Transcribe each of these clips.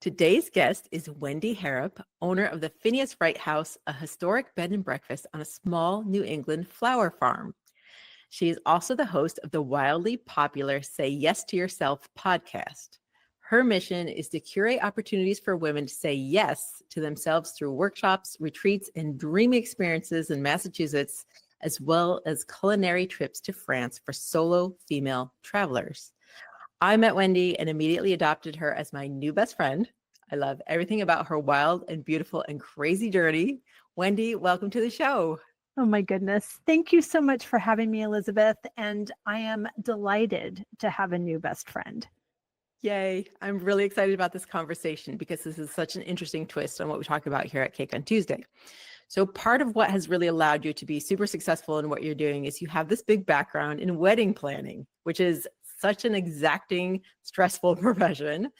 Today's guest is Wendy Harrop, owner of the Phineas Wright House, a historic bed and breakfast on a small New England flower farm. She is also the host of the wildly popular Say Yes to Yourself podcast. Her mission is to curate opportunities for women to say yes to themselves through workshops, retreats, and dreamy experiences in Massachusetts, as well as culinary trips to France for solo female travelers. I met Wendy and immediately adopted her as my new best friend. I love everything about her wild and beautiful and crazy journey. Wendy, welcome to the show. Oh my goodness. Thank you so much for having me, Elizabeth. And I am delighted to have a new best friend. Yay. I'm really excited about this conversation because this is such an interesting twist on what we talk about here at Cake on Tuesday. So part of what has really allowed you to be super successful in what you're doing is you have this big background in wedding planning, which is such an exacting, stressful profession.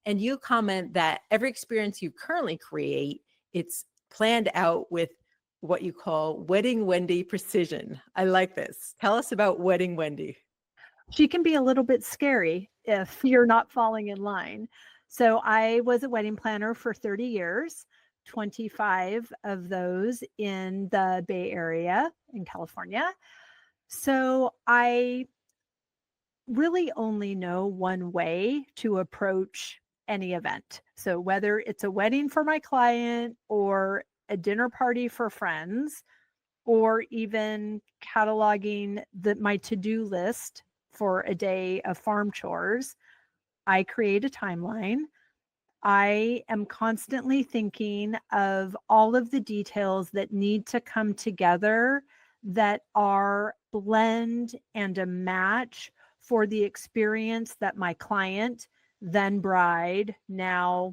And you comment that every experience you currently create, it's planned out with what you call Wedding Wendy precision. I like this. Tell us about Wedding Wendy. She can be a little bit scary if you're not falling in line. So I was a wedding planner for 30 years, 25 of those in the Bay Area in California. So I really only know one way to approach any event. So whether it's a wedding for my client or a dinner party for friends, or even cataloging my to-do list for a day of farm chores, I create a timeline. I am constantly thinking of all of the details that need to come together that are blend and a match for the experience that my client, then bride, now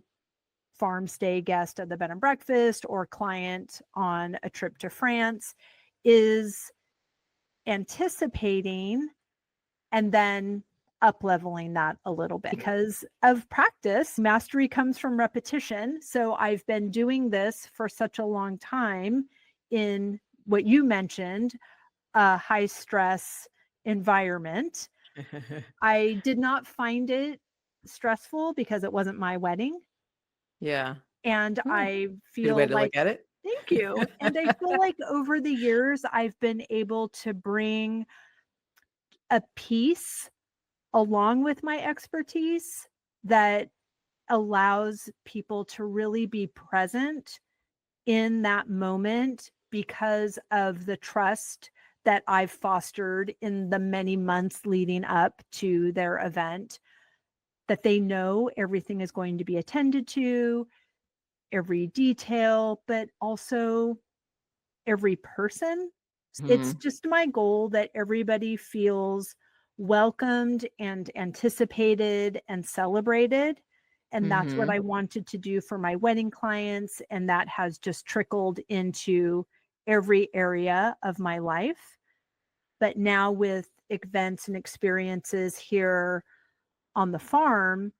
farm stay guest at the bed and breakfast, or client on a trip to France, is anticipating, and then up-leveling that a little bit. Because of practice, mastery comes from repetition. So I've been doing this for such a long time in what you mentioned, a high-stress environment. I did not find it stressful because it wasn't my wedding. Yeah. And I Good feel way to like, look at it. thank you. And I feel like over the years, I've been able to bring a piece along with my expertise that allows people to really be present in that moment because of the trust that I've fostered in the many months leading up to their event, that they know everything is going to be attended to, every detail, but also every person. It's just my goal that everybody feels welcomed and anticipated and celebrated. And that's what I wanted to do for my wedding clients. And that has just trickled into every area of my life. But now with events and experiences here on the farm,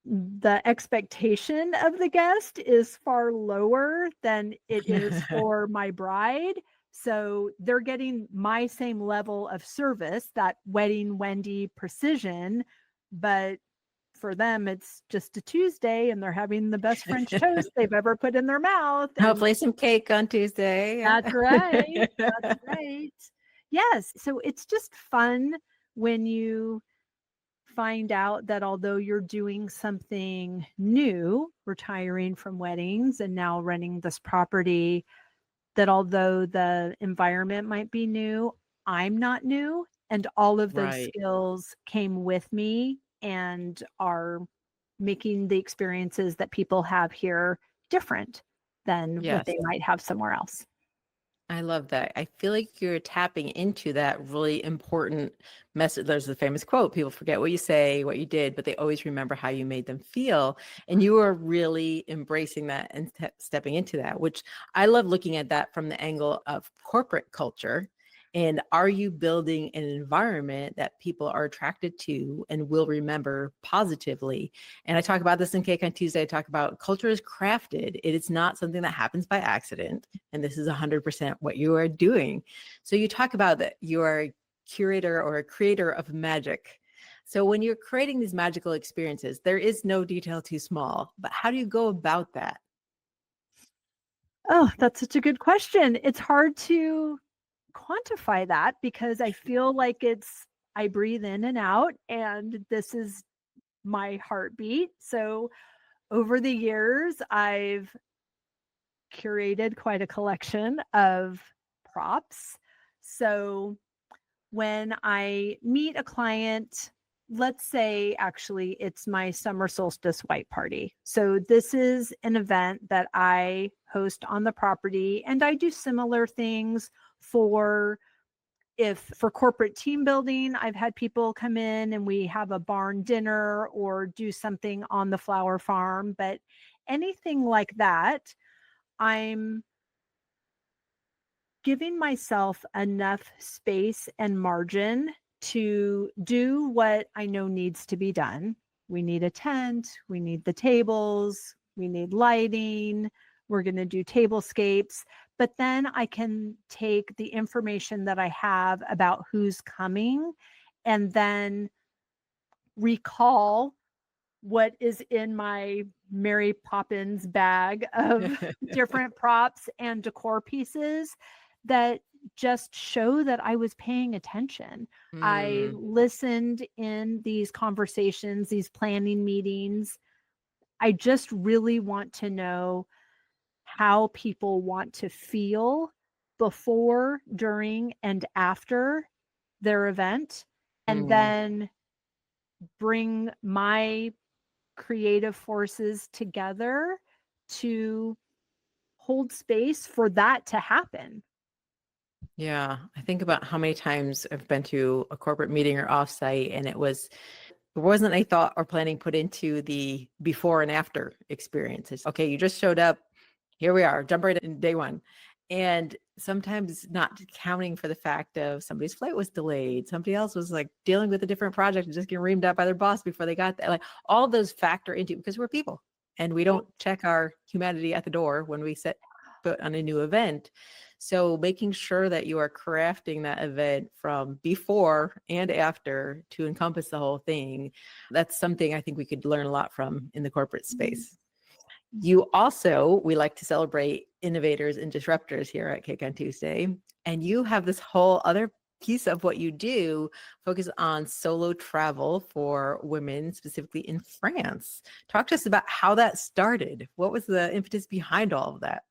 the expectation of the guest is far lower than it is for my bride. So they're getting my same level of service, that Wedding Wendy precision, but for them, it's just a Tuesday and they're having the best French toast they've ever put in their mouth. Hopefully some cake on Tuesday. That's right. That's right. Yes. So it's just fun when you find out that although you're doing something new, retiring from weddings and now running this property, that although the environment might be new, I'm not new. And all of those skills came with me and are making the experiences that people have here different than what they might have somewhere else. I love that. I feel like you're tapping into that really important message. There's the famous quote, people forget what you say, what you did, but they always remember how you made them feel. And you are really embracing that and stepping into that, which I love looking at that from the angle of corporate culture. And are you building an environment that people are attracted to and will remember positively? And I talk about this in Cake on Tuesday. I talk about culture is crafted. It is not something that happens by accident. And this is 100% what you are doing. So you talk about that you are a curator or a creator of magic. So when you're creating these magical experiences, there is no detail too small, but how do you go about that? Oh, that's such a good question. It's hard to quantify that because I feel like I breathe in and out, and this is my heartbeat. So over the years, I've curated quite a collection of props. So when I meet a client, let's say actually it's my summer solstice white party. So this is an event that I host on the property, and I do similar things for for corporate team building. I've had people come in and we have a barn dinner or do something on the flower farm, but anything like that, I'm giving myself enough space and margin to do what I know needs to be done. We need a tent, we need the tables, we need lighting, we're going to do tablescapes. But then I can take the information that I have about who's coming and then recall what is in my Mary Poppins bag of different props and decor pieces that just show that I was paying attention. I Mm, listened in these conversations, these planning meetings. I just really want to know how people want to feel before, during, and after their event, and mm. then bring my creative forces together to hold space for that to happen. Yeah, I think about how many times I've been to a corporate meeting or offsite, and there wasn't a thought or planning put into the before and after experiences. Okay, you just showed up. Here we are, jump right in day one. And sometimes not counting for the fact of somebody's flight was delayed. Somebody else was like dealing with a different project and just getting reamed out by their boss before they got there. Like all those factor into because we're people and we don't check our humanity at the door when we set foot on a new event. So making sure that you are crafting that event from before and after to encompass the whole thing, that's something I think we could learn a lot from in the corporate space. We like to celebrate innovators and disruptors here at Cake on Tuesday. And you have this whole other piece of what you do focus on solo travel for women, specifically in France. Talk to us about how that started. What was the impetus behind all of that?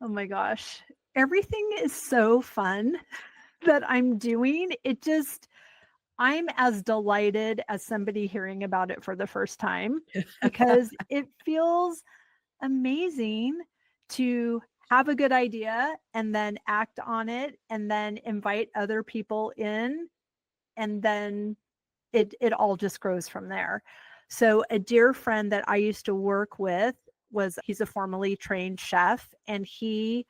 Oh my gosh. Everything is so fun that I'm doing. I'm as delighted as somebody hearing about it for the first time because it feels amazing to have a good idea and then act on it and then invite other people in, and then it all just grows from there. So a dear friend that I used to work with he's a formally trained chef, and he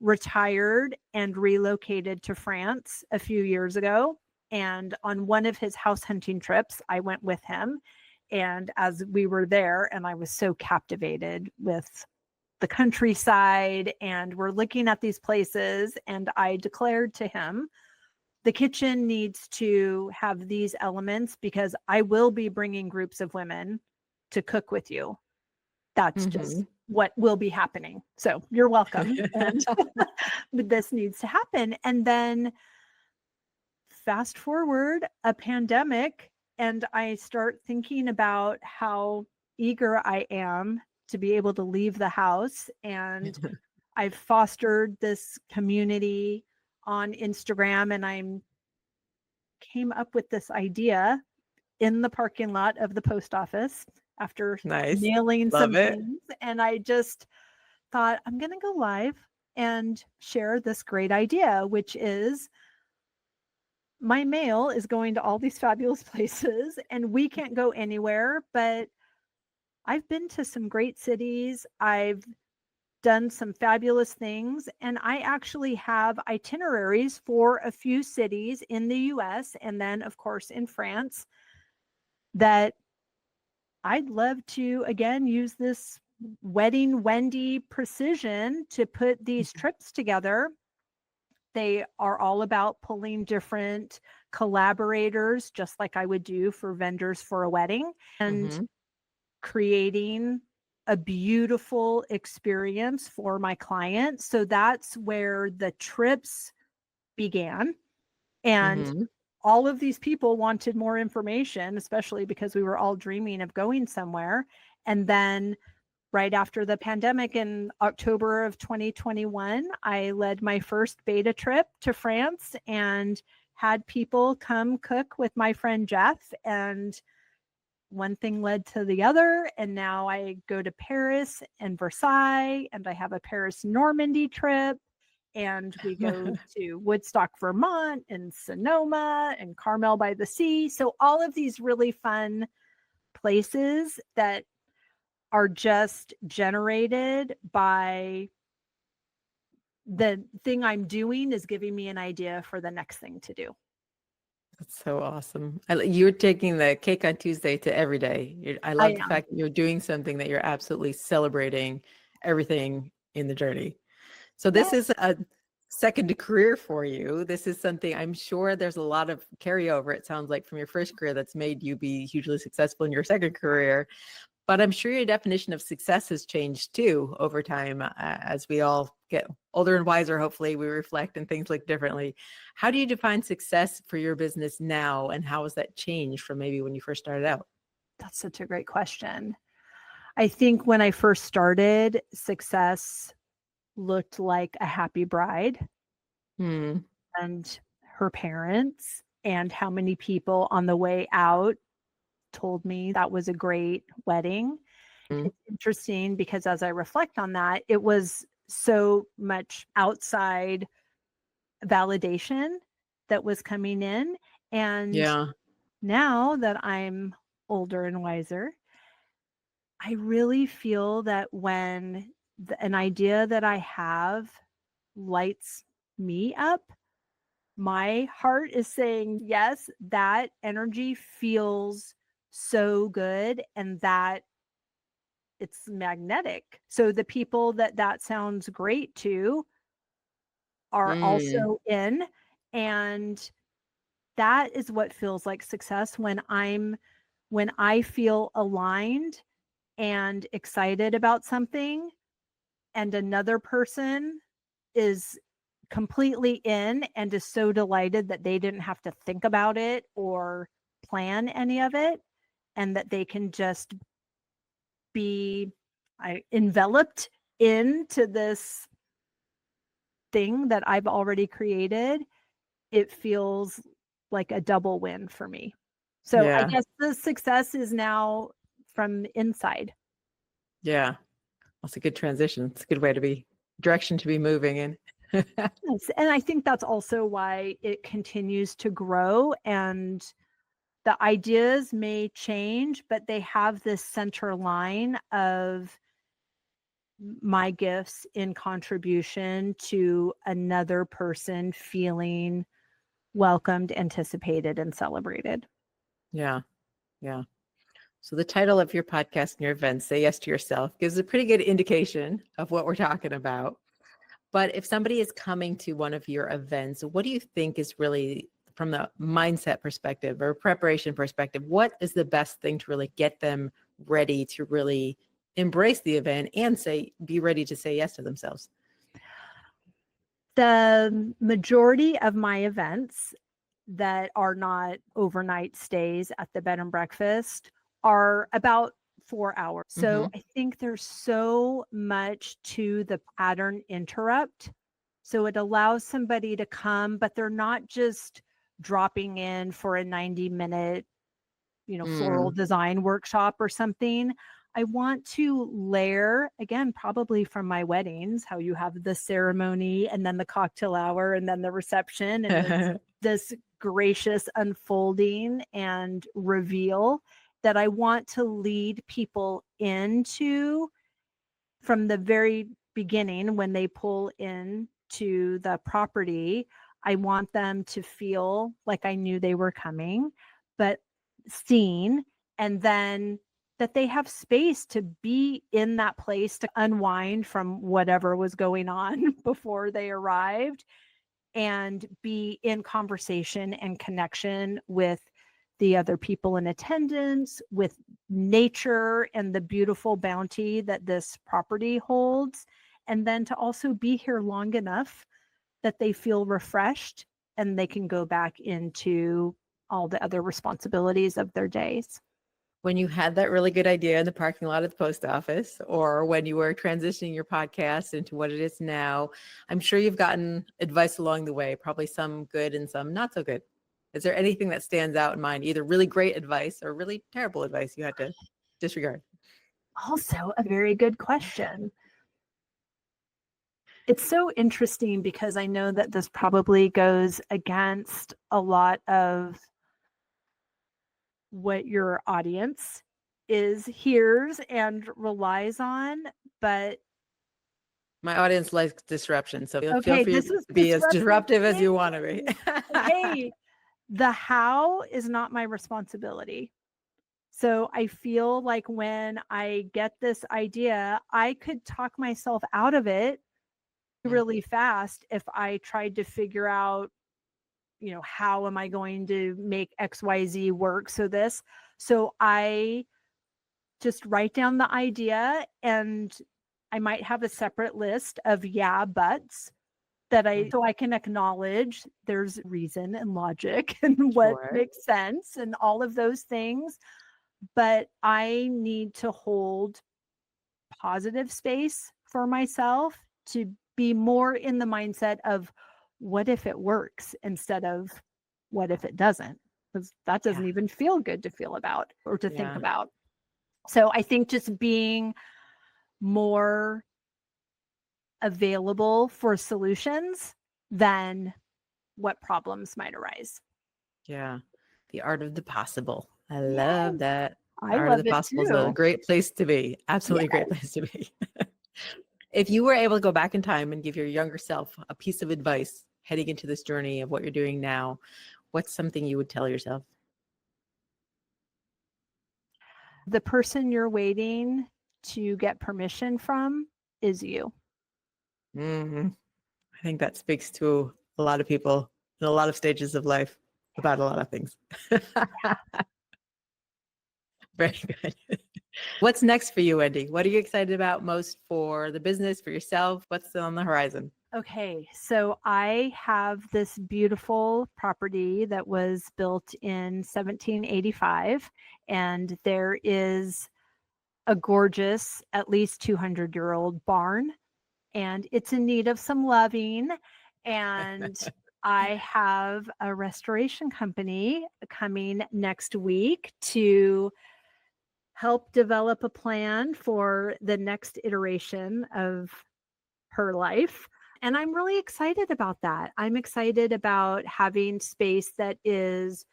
retired and relocated to France a few years ago. And on one of his house hunting trips, I went with him. And as we were there, and I was so captivated with the countryside, and we're looking at these places, and I declared to him, the kitchen needs to have these elements because I will be bringing groups of women to cook with you. That's just Mhm. what will be happening. So you're welcome. And but this needs to happen. And then fast forward a pandemic, and I start thinking about how eager I am to be able to leave the house. And I've fostered this community on Instagram, and I'm came up with this idea in the parking lot of the post office after Nice. nailing Love some it. things. And I just thought, I'm going to go live and share this great idea, which is my mail is going to all these fabulous places and we can't go anywhere, but I've been to some great cities. I've done some fabulous things, and I actually have itineraries for a few cities in the US and then, of course, in France that I'd love to, again, use this wedding Wendy precision to put these trips together. They are all about pulling different collaborators, just like I would do for vendors for a wedding, and Mm-hmm. creating a beautiful experience for my clients. So that's where the trips began. And Mm-hmm. all of these people wanted more information, especially because we were all dreaming of going somewhere. And then right after the pandemic in October of 2021, I led my first beta trip to France and had people come cook with my friend Jeff. And one thing led to the other. And now I go to Paris and Versailles, and I have a Paris Normandy trip. And we go to Woodstock, Vermont, and Sonoma and Carmel by the Sea. So all of these really fun places that are just generated by the thing I'm doing is giving me an idea for the next thing to do. That's so awesome. You're taking the cake on Tuesday to every day. I I love the am. fact that you're doing something that you're absolutely celebrating everything in the journey. So Yeah. this is a second career for you. This is something I'm sure there's a lot of carryover, it sounds like, from your first career that's made you be hugely successful in your second career. But I'm sure your definition of success has changed too over time. As we all get older and wiser, hopefully we reflect and things look differently. How do you define success for your business now? And how has that changed from maybe when you first started out? That's such a great question. I think when I first started, success looked like a happy bride Hmm. and her parents, and how many people on the way out told me that was a great wedding. Hmm. It's interesting because as I reflect on that, it was so much outside validation that was coming in. And Yeah. now that I'm older and wiser, I really feel that when an idea that I have lights me up, my heart is saying, yes, that energy feels so good and that it's magnetic. So the people that that sounds great to are Mm. also in. And that is what feels like success when I feel aligned and excited about something, and another person is completely in and is so delighted that they didn't have to think about it or plan any of it, and that they can just be enveloped into this thing that I've already created. It feels like a double win for me. So I Yeah. guess the success is now from inside. Yeah. That's a good transition. It's a good way to be direction to be moving in. Yes, and I think that's also why it continues to grow, and the ideas may change, but they have this center line of my gifts in contribution to another person feeling welcomed, anticipated, and celebrated. Yeah. Yeah. So the title of your podcast and your event, Say Yes to Yourself, gives a pretty good indication of what we're talking about. But if somebody is coming to one of your events, what do you think is really, from the mindset perspective or preparation perspective, what is the best thing to really get them ready to really embrace the event and be ready to say yes to themselves? The majority of my events that are not overnight stays at the bed and breakfast are about 4 hours. So Hmm. I think there's so much to the pattern interrupt. So it allows somebody to come, but they're not just dropping in for a 90-minute, floral Mm. design workshop or something. I want to layer, again, probably from my weddings, how you have the ceremony and then the cocktail hour and then the reception and this gracious unfolding and reveal that I want to lead people into from the very beginning when they pull in to the property. I want them to feel like I knew they were coming, but seen, and then that they have space to be in that place to unwind from whatever was going on before they arrived, and be in conversation and connection with the other people in attendance, with nature and the beautiful bounty that this property holds. And then to also be here long enough that they feel refreshed and they can go back into all the other responsibilities of their days. When you had that really good idea in the parking lot at the post office, or when you were transitioning your podcast into what it is now, I'm sure you've gotten advice along the way, probably some good and some not so good. Is there anything that stands out in mind, either really great advice or really terrible advice you had to disregard? Also, a very good question. It's so interesting because I know that this probably goes against a lot of what your audience hears and relies on, but My audience likes disruption, so feel okay, free this to is be as disruptive as you disruptive. want to be. Hey, the how is not my responsibility. So I feel like when I get this idea, I could talk myself out of it really fast if I tried to figure out, how am I going to make XYZ work? So I just write down the idea, and I might have a separate list of yeah, buts so I can acknowledge there's reason and logic and what Sure. makes sense and all of those things. But I need to hold positive space for myself to be more in the mindset of what if it works instead of what if it doesn't? Because that doesn't even feel good to feel about or to think about. So I think just being more available for solutions than what problems might arise. Yeah. The art of the possible. I love that. The I art of love the it possible is a too. great place to be. Absolutely Yes. great place to be. If you were able to go back in time and give your younger self a piece of advice heading into this journey of what you're doing now, what's something you would tell yourself? The person you're waiting to get permission from is you. I think that speaks to a lot of people in a lot of stages of life about a lot of things. Very good. What's next for you, Wendy? What are you excited about most for the business, for yourself? What's on the horizon? Okay, so I have this beautiful property that was built in 1785, and there is a gorgeous, at least 200-year-old barn, and it's in need of some loving. And I have a restoration company coming next week to help develop a plan for the next iteration of her life. And I'm really excited about that. I'm excited about having space that is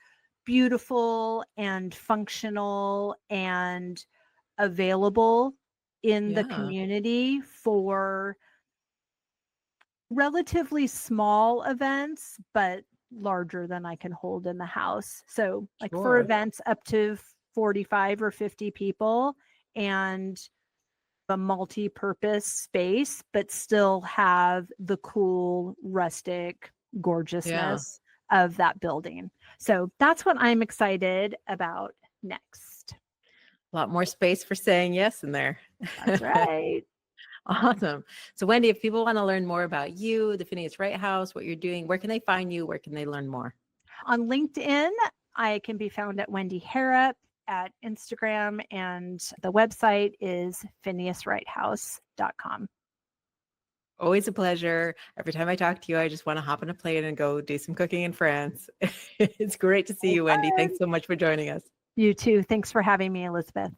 beautiful and functional and available in the community for relatively small events, but larger than I can hold in the house. So, like for events up to 45 or 50 people, and a multi-purpose space, but still have the cool, rustic gorgeousness of that building. So that's what I'm excited about next. A lot more space for saying yes in there. That's right. Awesome. So Wendy, if people want to learn more about you, the Phineas Wright House, what you're doing, where can they find you? Where can they learn more? On LinkedIn, I can be found at Wendy Harrop, at Instagram, and the website is phineaswrighthouse.com. Always a pleasure. Every time I talk to you, I just want to hop on a plane and go do some cooking in France. It's great to see you, Wendy. Thanks so much for joining us. You too. Thanks for having me, Elizabeth.